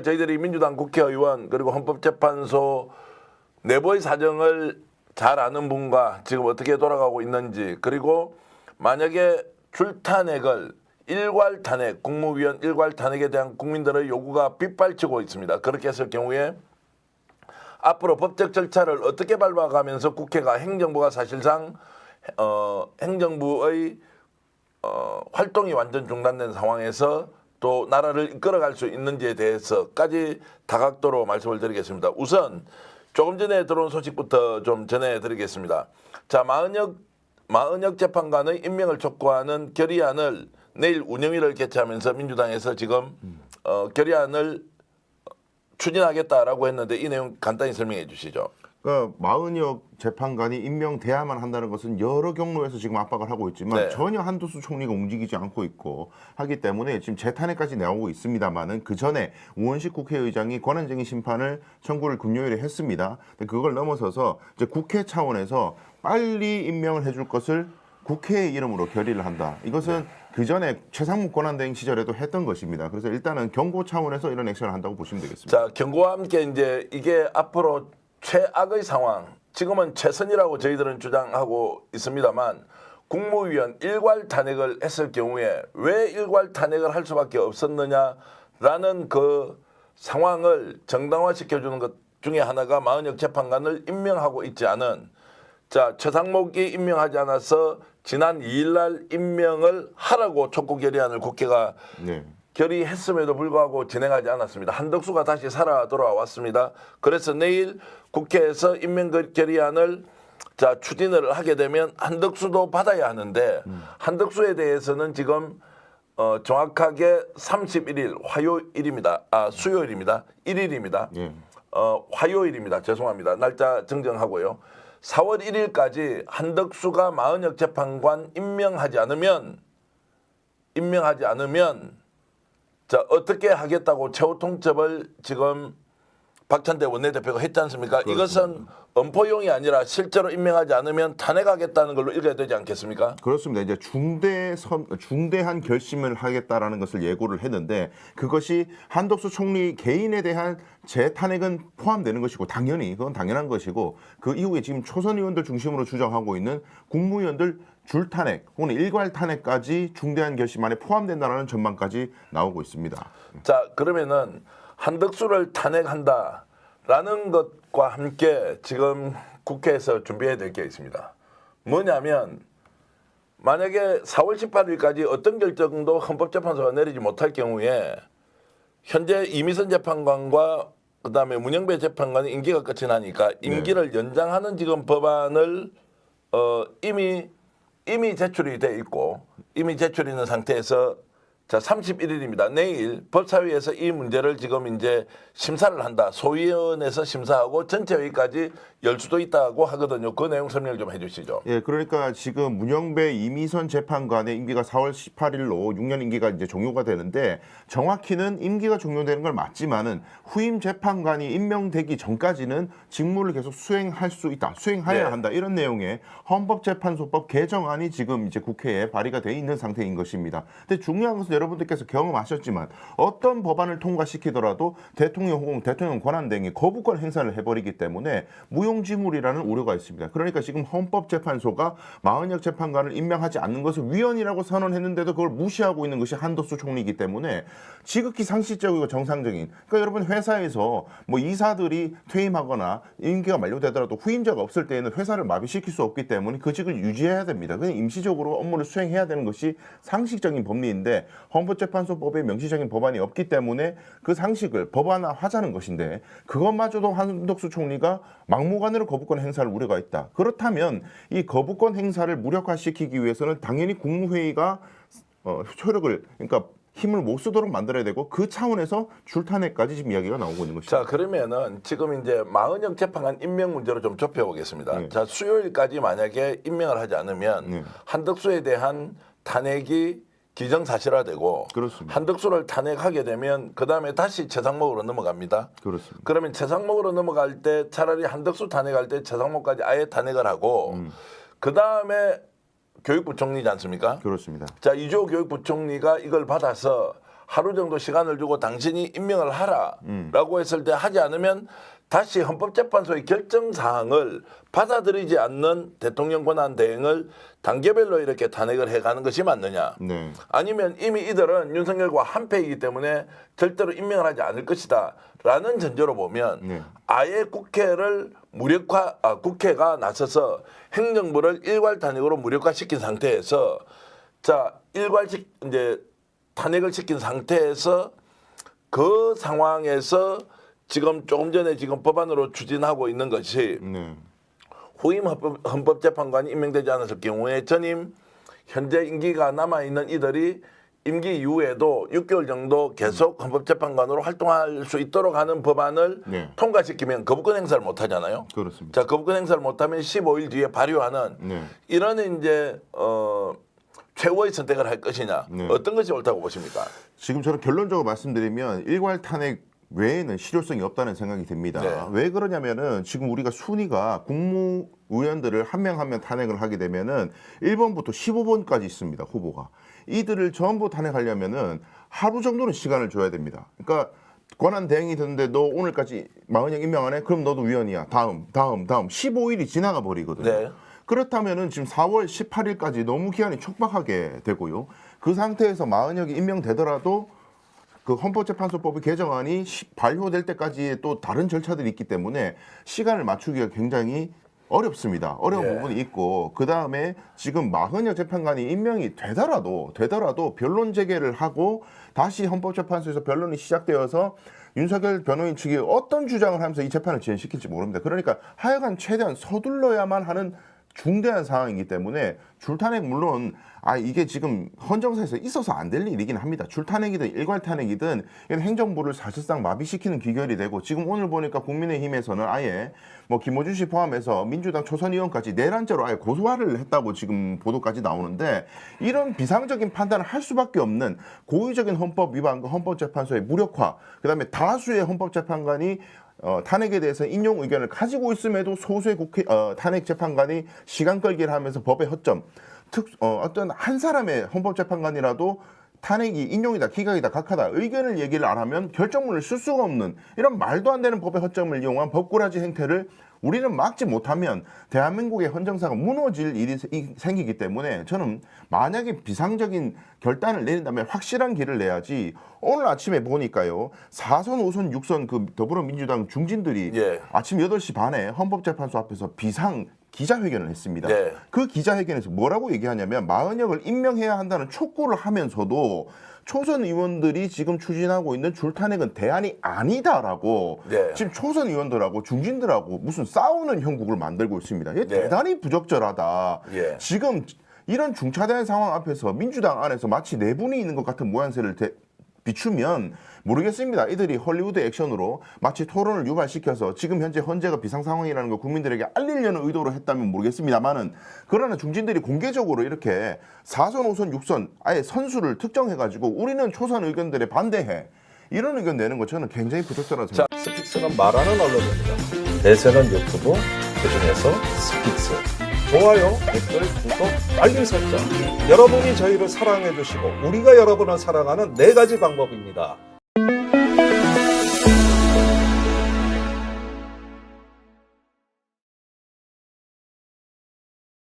저희들이 민주당 국회의원 그리고 헌법재판소 내부의 사정을 잘 아는 분과 지금 어떻게 돌아가고 있는지, 그리고 만약에 줄탄핵을 일괄 탄핵, 국무위원 일괄 탄핵에 대한 국민들의 요구가 빗발치고 있습니다. 그렇게 했을 경우에 앞으로 법적 절차를 어떻게 밟아가면서 국회가 행정부가 사실상 행정부의 활동이 완전 중단된 상황에서 또 나라를 이끌어갈 수 있는지에 대해서까지 다각도로 말씀을 드리겠습니다. 우선 조금 전에 들어온 소식부터 좀 전해드리겠습니다. 자, 마은혁 재판관의 임명을 촉구하는 결의안을 내일 운영위를 개최하면서 민주당에서 지금 결의안을 추진하겠다라고 했는데 이 내용 간단히 설명해 주시죠. 그러니까 마은혁 재판관이 임명돼야만 한다는 것은 여러 경로에서 지금 압박을 하고 있지만 네. 전혀 한도수 총리가 움직이지 않고 있고 하기 때문에 지금 재탄핵까지 나오고 있습니다만은 그 전에 우원식 국회의장이 권한쟁의 심판을 청구를 금요일에 했습니다. 근데 그걸 넘어서서 이제 국회 차원에서 빨리 임명을 해줄 것을 국회의 이름으로 결의를 한다. 이것은 그 전에 최상목 권한대행 시절에도 했던 것입니다. 그래서 일단은 경고 차원에서 이런 액션을 한다고 보시면 되겠습니다. 자, 경고와 함께 이제 이게 앞으로 최악의 상황, 지금은 최선이라고 저희들은 주장하고 있습니다만 국무위원 일괄 탄핵을 했을 경우에 왜 일괄 탄핵을 할 수밖에 없었느냐라는 그 상황을 정당화시켜주는 것 중에 하나가 마은혁 재판관을 임명하고 있지 않은, 자, 최상목이 임명하지 않아서 지난 2일 날 임명을 하라고 촉구 결의안을 국회가 네. 결의했음에도 불구하고 진행하지 않았습니다. 한덕수가 다시 살아 돌아왔습니다. 그래서 내일 국회에서 임명 결의안을 추진을 하게 되면 한덕수도 받아야 하는데 한덕수에 대해서는 지금 정확하게 31일 화요일입니다. 수요일입니다. 1일입니다. 예. 화요일입니다. 죄송합니다. 날짜 정정하고요. 4월 1일까지 한덕수가 마은혁 재판관 임명하지 않으면 자, 어떻게 하겠다고 최후 통첩을 지금 박찬대 원내대표가 했지 않습니까? 그렇습니다. 이것은 엄포용이 아니라 실제로 임명하지 않으면 탄핵하겠다는 걸로 읽어야 되지 않겠습니까? 그렇습니다. 이제 중대한 결심을 하겠다라는 것을 예고를 했는데 그것이 한덕수 총리 개인에 대한 재탄핵은 포함되는 것이고 당연히 그건 당연한 것이고 그 이후에 지금 초선 의원들 중심으로 주장하고 있는 국무위원들 줄탄핵 혹은 일괄 탄핵까지 중대한 결심 안에 포함된다는 전망까지 나오고 있습니다. 자, 그러면은 한덕수를 탄핵한다라는 것과 함께 지금 국회에서 준비해야 될 게 있습니다. 뭐냐면 만약에 4월 18일까지 어떤 결정도 헌법재판소가 내리지 못할 경우에 현재 이미선 재판관과 그다음에 문영배 재판관의 임기가 끝이 나니까 임기를 연장하는 지금 법안을 이미 제출이 돼 있고 이미 제출이 있는 상태에서 자, 31일입니다. 내일 법사위에서 이 문제를 지금 이제 심사를 한다. 소위원회에서 심사하고 전체회의까지 열 수도 있다고 하거든요. 그 내용 설명을 좀 해주시죠. 예, 그러니까 지금 문영배 이미선 재판관의 임기가 4월 18일로 6년 임기가 이제 종료가 되는데 정확히는 임기가 종료되는 걸 맞지만은 후임 재판관이 임명되기 전까지는 직무를 계속 수행할 수 있다, 수행해야 네. 한다 이런 내용의 헌법재판소법 개정안이 지금 이제 국회에 발의가 돼 있는 상태인 것입니다. 근데 중요한 것은 여러분들께서 경험하셨지만 어떤 법안을 통과시키더라도 대통령 혹은 대통령 권한대행이 거부권 행사를 해버리기 때문에 무용지물이라는 우려가 있습니다. 그러니까 지금 헌법재판소가 마은혁 재판관을 임명하지 않는 것을 위헌이라고 선언했는데도 그걸 무시하고 있는 것이 한덕수 총리이기 때문에 지극히 상식적이고 정상적인, 그러니까 여러분 회사에서 뭐 이사들이 퇴임하거나 임기가 만료되더라도 후임자가 없을 때에는 회사를 마비시킬 수 없기 때문에 그 직을 유지해야 됩니다. 그냥 임시적으로 업무를 수행해야 되는 것이 상식적인 법리인데 헌법재판소법에 명시적인 법안이 없기 때문에 그 상식을 법안화하자는 것인데 그것마저도 한덕수 총리가 막무가내로 거부권 행사를 우려가 있다. 그렇다면 이 거부권 행사를 무력화시키기 위해서는 당연히 국무회의가 효력을, 그러니까 힘을 못 쓰도록 만들어야 되고 그 차원에서 줄탄핵까지 지금 이야기가 나오고 있는 것이죠. 자, 그러면은 지금 이제 마은혁 재판관 임명 문제로 좀 좁혀보겠습니다. 네. 자, 수요일까지 만약에 임명을 하지 않으면 네. 한덕수에 대한 탄핵이 기정사실화되고 그렇습니다. 한덕수를 탄핵하게 되면 그 다음에 다시 최상목으로 넘어갑니다. 그렇습니다. 그러면 최상목으로 넘어갈 때 차라리 한덕수 탄핵할 때 최상목까지 아예 탄핵을 하고 그 다음에 교육부 총리지 않습니까? 그렇습니다. 자, 이주호 교육부총리가 이걸 받아서 하루 정도 시간을 주고 당신이 임명을 하라라고 했을 때 하지 않으면 다시 헌법재판소의 결정 사항을 받아들이지 않는 대통령 권한 대행을 단계별로 이렇게 탄핵을 해가는 것이 맞느냐? 네. 아니면 이미 이들은 윤석열과 한패이기 때문에 절대로 임명을 하지 않을 것이다라는 전제로 보면 네. 아예 국회를 국회가 나서서 행정부를 일괄 탄핵으로 무력화시킨 상태에서 자 일괄식 이제 탄핵을 시킨 상태에서 그 상황에서 지금 조금 전에 지금 법안으로 추진하고 있는 것이 네. 후임 헌법재판관이 임명되지 않았을 경우에 전임 현재 임기가 남아 있는 이들이 임기 이후에도 6개월 정도 계속 헌법재판관으로 활동할 수 있도록 하는 법안을 네. 통과시키면 거부권 행사를 못 하잖아요. 그렇습니다. 자, 거부권 행사를 못 하면 15일 뒤에 발효하는 네. 이런 이제 최후의 선택을 할 것이냐. 네. 어떤 것이 옳다고 보십니까? 지금 저는 결론적으로 말씀드리면 일괄 탄핵 외에는 실효성이 없다는 생각이 듭니다. 네. 왜 그러냐면은 지금 우리가 순위가 국무위원들을 한 명 한 명 탄핵을 하게 되면은 1번부터 15번까지 있습니다. 후보가. 이들을 전부 탄핵하려면은 하루 정도는 시간을 줘야 됩니다. 그러니까 권한 대행이 됐는데 너 오늘까지 40명 임명 안 해? 그럼 너도 위원이야. 다음 15일이 지나가 버리거든요. 네. 그렇다면은 지금 4월 18일까지 너무 기한이 촉박하게 되고요. 그 상태에서 40명이 임명되더라도 그 헌법재판소법의 개정안이 발효될 때까지의 또 다른 절차들이 있기 때문에 시간을 맞추기가 굉장히 어렵습니다. 어려운 예. 부분이 있고 그 다음에 지금 40여 재판관이 임명이 되더라도 변론 재개를 하고 다시 헌법재판소에서 변론이 시작되어서 윤석열 변호인 측이 어떤 주장을 하면서 이 재판을 진행시킬지 모릅니다. 그러니까 하여간 최대한 서둘러야만 하는 중대한 상황이기 때문에 줄탄핵 물론 이게 지금 헌정사에서 있어서 안 될 일이긴 합니다. 줄탄핵이든 일괄탄핵이든 이건 행정부를 사실상 마비시키는 귀결이 되고 지금 오늘 보니까 국민의힘에서는 아예 뭐 김어준 씨 포함해서 민주당 초선 의원까지 내란죄로 아예 고소화를 했다고 지금 보도까지 나오는데 이런 비상적인 판단을 할 수밖에 없는 고의적인 헌법 위반과 헌법재판소의 무력화 그다음에 다수의 헌법재판관이 탄핵에 대해서 인용 의견을 가지고 있음에도 소수의 탄핵 재판관이 시간 끌기를 하면서 법의 허점, 어떤 한 사람의 헌법재판관이라도 탄핵이 인용이다, 기각이다, 각하다 의견을 얘기를 안 하면 결정문을 쓸 수가 없는 이런 말도 안 되는 법의 허점을 이용한 법꾸라지 행태를 우리는 막지 못하면 대한민국의 헌정사가 무너질 일이 생기기 때문에 저는 만약에 비상적인 결단을 내린다면 확실한 길을 내야지 오늘 아침에 보니까요 4선, 5선, 6선 그 더불어민주당 중진들이 예. 아침 8시 반에 헌법재판소 앞에서 비상 기자회견을 했습니다. 네. 그 기자회견에서 뭐라고 얘기하냐면 마은혁을 임명해야 한다는 촉구를 하면서도 초선 의원들이 지금 추진하고 있는 줄탄핵은 대안이 아니다라고 네. 지금 초선 의원들하고 중진들하고 무슨 싸우는 형국을 만들고 있습니다. 이게 네. 대단히 부적절하다. 예. 지금 이런 중차대한 상황 앞에서 민주당 안에서 마치 내분이 있는 것 같은 모양새를 비추면 모르겠습니다. 이들이 헐리우드 액션으로 마치 토론을 유발시켜서 지금 현재 헌재가 비상 상황이라는 걸 국민들에게 알리려는 의도로 했다면 모르겠습니다만은 그러나 중진들이 공개적으로 이렇게 4선, 5선, 6선 아예 선수를 특정해가지고 우리는 초선 의견들에 반대해 이런 의견 내는 거 저는 굉장히 부적절하다고 생각합니다. 스픽스는 말하는 언론입니다. 대세는 유튜브, 그중에서 스픽스. 좋아요, 댓글, 구독, 알림 설정. 여러분이 저희를 사랑해 주시고 우리가 여러분을 사랑하는 4가지 방법입니다.